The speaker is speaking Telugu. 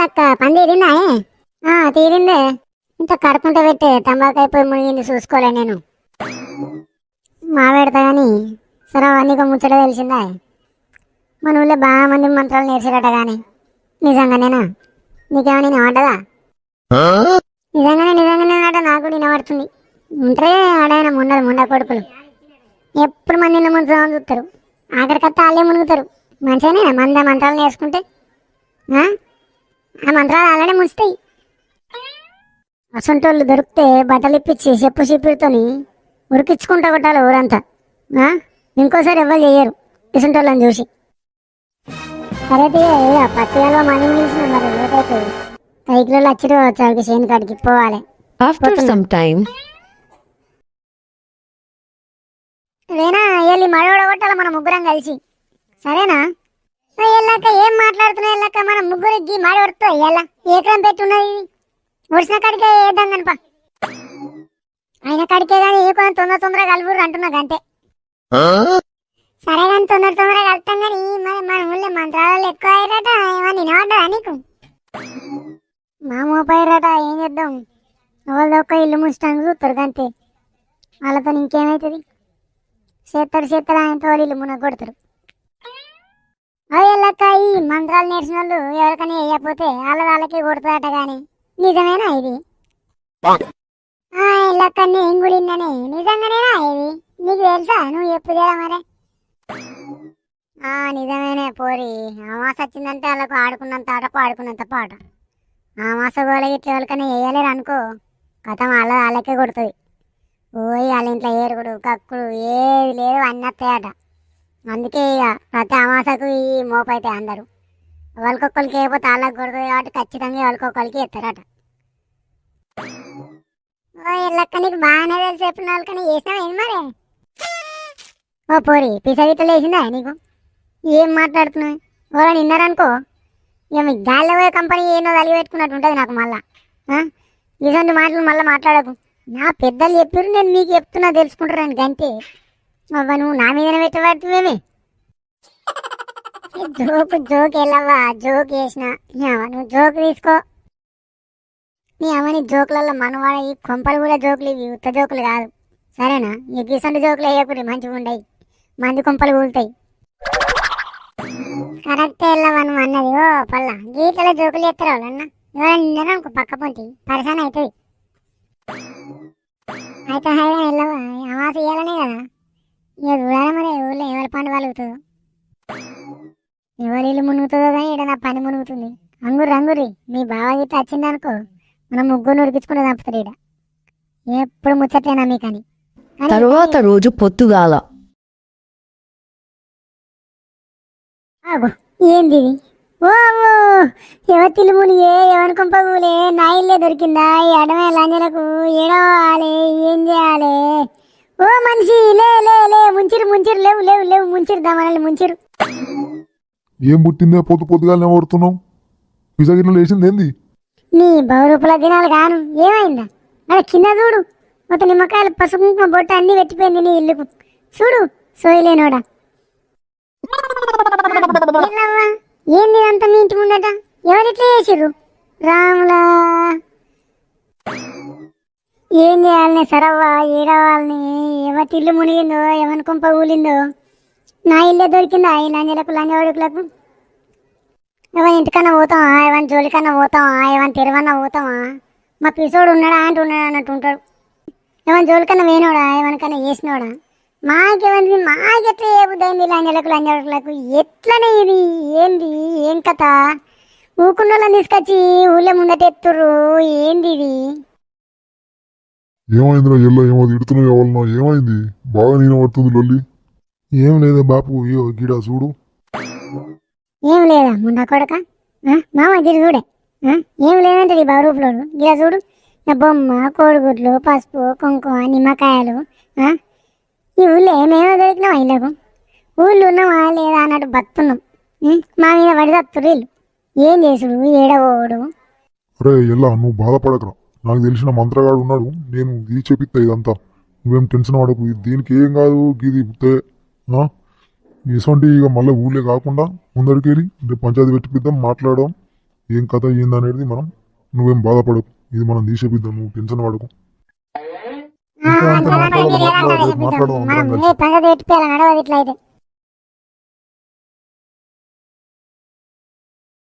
లక్క పని తీరిందా? తీరిందే. ఇంత కడుపుంట పెట్టే తంబాకైపోయి మునిగింది చూసుకోలే నేను. మా పెడతా కానీ సరే నీకు ముచ్చట తెలిసిందా? మన ఊళ్ళో బాగా మంది మంత్రాలు నేర్చారట కానీ నిజంగానేనా? నీకేమని వినపడ్డదా? నిజంగానే ఆట నాకు వినబడుతుంది. ఉంటే ఆడైనా ముండ కొడుకులు ఎప్పుడు మంది ముంచుదామని చూస్తారు. ఆఖరికత్తా వాళ్ళే మునుగుతారు. మంచిగానే మంత్రాలు నేర్చుకుంటే ఆ మంత్రాలు అలానే ముంచుతాయి. అసంటోళ్ళు దొరికితే బట్టలు ఇప్పించి చెప్పు చిప్పిడితోని ఉరికించుకుంటా కొట్టాలి ఊరంతా. ఇంకోసారి ఎవ్వరు చెయ్యరు ఇసంటోళ్ళని చూసి. సరే పత్తిలో మనీ నిలిచిన మరి లేకైతే కైకిలో వచ్చిరు వచ్చాడికి చేను కాడికి పోవాలి. రేనా వెళ్ళి మడవడ కొట్టాలి మన ముగ్గురం కలిసి, సరేనా? వెళ్ళాక ఏం మాట్లాడుతున్నా వెళ్ళాక మన ముగ్గురికి మడవడుతో ఎలా ఏకరం పెట్టున్నది. ఒడిసిన కాడికే వేద్దాం కనుప. ఆయన కాడికే కానీ ఏ కొంచెం తొందరగా కలుపురు అంటున్నాక అంతే. సరే కానీ తొందరగా కలుపుతాం కానీ మరి మన ఊళ్ళో మంత్రాలు ఎక్కువ అయ్యారట. ఏమన్నా వినబడ్డా నీకు? మా మోపయ్యారట. ఏం చేద్దాం, ఎవరిదో ఒక ఇల్లు ముంచడానికి చూస్తారు అంతే. వాళ్ళతో ఇంకేమవుతుంది? చేస్తారు ఆయనతో వాళ్ళు ఇల్లు మునగ కొడతారు. అయ్యలక్క ఈ మంత్రాలు నేర్చిన వాళ్ళు ఎవరికైనా వేయకపోతే వాళ్ళకి కొడతారట. కానీ నిజమేనా ఇది? లక్క నేను గుడిందని నిజంగానేనా ఇది? నీకు తెలుసా? నువ్వు చెప్పుదేరా మరి. నిజమేనే పోరి. అమాస వచ్చిందంటే వాళ్ళకు ఆడుకున్నంత ఆట పాడుకున్నంత పాట. అమాస గోల ఇట్లా ఎవరికైనా వేయలేరు అనుకో, కథం వాళ్ళకే కొడుతుంది. ఓయ్ వాళ్ళ ఇంట్లో ఏరుగుడు కక్కుడు ఏది లేదు అన్నీ వస్తాయట. అందుకే ఇక ప్రతి అమాసకు ఈ మోపైతాయి అందరూ. వాళ్ళకొక్కరికి వేయకపోతే వాళ్ళకి కొడుతుంది కాబట్టి ఖచ్చితంగా వాళ్ళకొక్కరికి ఎత్తారట. లెక్క నీకు బాగానే తెలిసి చెప్పిన వాళ్ళకన్నా చేసినావు ఏంది మరి? ఓ పోరి పిసగిట్టలు వేసిందా నీకు? ఏం మాట్లాడుతున్నావు? ఎవరైనా విన్నారనుకో ఇక మీ గాల్లో పోయే కంపెనీ ఏమో తలిగి పెట్టుకున్నట్టు ఉంటుంది నాకు. మళ్ళా ఇటువంటి మాటలు మళ్ళీ మాట్లాడకు. నా పెద్దలు చెప్పారు, నేను మీకు చెప్తున్నా తెలుసుకుంటారని గంతే. అవ్వ నువ్వు నా మీదనే పెట్టబడుతువేమి? జోక్ వెళ్ళవా? జోక్ వేసిన నువ్వు జోక్ తీసుకో. నీ అమ్మని జోకులలో మనవాడ ఈ కొంపలు కూడా జోకులు, ఇవి ఉత్త జోకులు కాదు సరేనా? ఈ గీసంటి జోకులు వేయకూరి మంచిగా ఉండయి, మంది కొంపలు కూలుతాయి. కరెక్టే వెళ్ళవా నువ్వు అన్నది. ఓ పల్ల గీతల జోకులు ఎత్తారు వాళ్ళన్న. ఎవరైనా నిన్నరనుకో పక్క పొంటి పరిశాన్ అవుతుంది. అయితే హైగా వెళ్ళవా? అమాస ఇవ్వాలనే కదా. ఇక చూడాలి మరి ఊళ్ళో ఎవరి పని వలుగుతుందో, ఎవరి ఇల్లు మునుగుతుందో. కానీ ఇక్కడ నా పని మునుగుతుంది. అంగుర్రి మీ బావ గిట్ట వచ్చిందనుకో మనం ముగ్గురు ఉరికించుకుంటే చంపుతాడు. ఇక్కడ ఎప్పుడు ముచ్చటేనా మీకని. తరువాత రోజు పొత్తుగాల ఏంది ఓ ఎవతిల్లు మునిగే ఎవరి కొంపగులే నా ఇల్లే దొరికిందా? ఈ అడమే లంజలకు ఏడవాలి, ఏం చేయాలి? ఓ మనిషి లే లే లే ముంచిరు లేవు ముంచిరు మనల్ని ముంచిరు. ఏం పుట్టిందే పొద్దుగానే ఓడుతున్నావు? పిజగిన్నెలు వేసింది ఏంది? నీ బహురూపుల దినాలు గాను ఏమైందా? అక్కడ కింద చూడు, మొత్తం నిమ్మకాయలు పసుపు కుంకుమ బొట్ట అన్ని పెట్టిపోయింది నీ ఇల్లుకు. చూడు సోయలేనోడా. ఏంది అంత మీ ఇంటి ముందట? ఎవరిట్లా చేసిర్రు? రాములా ఏం చేయాలని సరవ్వా ఏడవాలని? ఎవరి ఇల్లు మునిగిందో ఎవరి కొంప ఊలిందో. నా ఇల్లే దొరికిందా ఈ లంజలకు లంజవాడుకులకు? ఎవరి ఇంటికన్నా పోతావా? ఎవరి జోలికన్నా పోతావా? ఎవరి తెరవన్నా పోతావా? మా పిసోడు ఉన్నాడా అంటే ఉన్నాడు అన్నట్టు ఉంటాడు. ఎవరి జోలికన్నా వేనోడా? ఎవరికన్నా వేసినోడా? మాకెట్లా ఏ బుద్ధి లంజలకు లంజవాడుకులకు? ఎట్లనే ఇది? ఏంది ఏం కథ? ఊకున్నోళ్ళని తీసుకొచ్చి ఊళ్ళో ముందట ఎత్తుర్రు. ఏంది ఇది? ఏమైందిరా ఎల్ల ఏమో తిడుతున్నావు ఎవరినో? ఏమైంది? బాగా నేను పడుతుంది లొల్లి. ఏం లేదా బాపు, అయ్యో గిడా చూడు. ఏం లేదా ముండా కొడక మామ గిడి చూడే. ఏం లేదంటే ఈ బరూపులోడు గిడా చూడు. బొమ్మ కోడిగుడ్లు పసుపు కుంకుమ నిమ్మకాయలు. ఈ ఊళ్ళో ఏమేమో దొరికినావా ఇళ్ళకు? ఊళ్ళో ఉన్నావా లేదా అన్నట్టు బతున్నాం. మా మీద పడి తత్తురు వీళ్ళు. ఏం చేసుడు ఏడవోడు? అరే ఎల్లా నువ్వు బాధపడకరా, నాకు తెలిసిన మంత్రగాడు ఉన్నాడు, నేను ఇది చెప్పిస్తా ఇదంతా. నువ్వేం టెన్షన్ పడకు, దీనికి ఏం కాదు. గిది ఇసొంటి ఇక మళ్ళీ ఊళ్ళే కాకుండా ముందరికి వెళ్ళి పంచాయతీ పెట్టిపిద్దాం, మాట్లాడడం. ఏం కథ ఏందనేది మనం నువ్వేం బాధపడకు, ఇది మనం తీసేపిద్దాం, నువ్వు టెన్షన్ పడకు. ఆ, అంతేనా మరి మీరు ఏదంటారు చెప్పిద్దాం. మనం ఏ పంగ తెట్టిపోయాలి నడవదు ఇట్లా అయితే.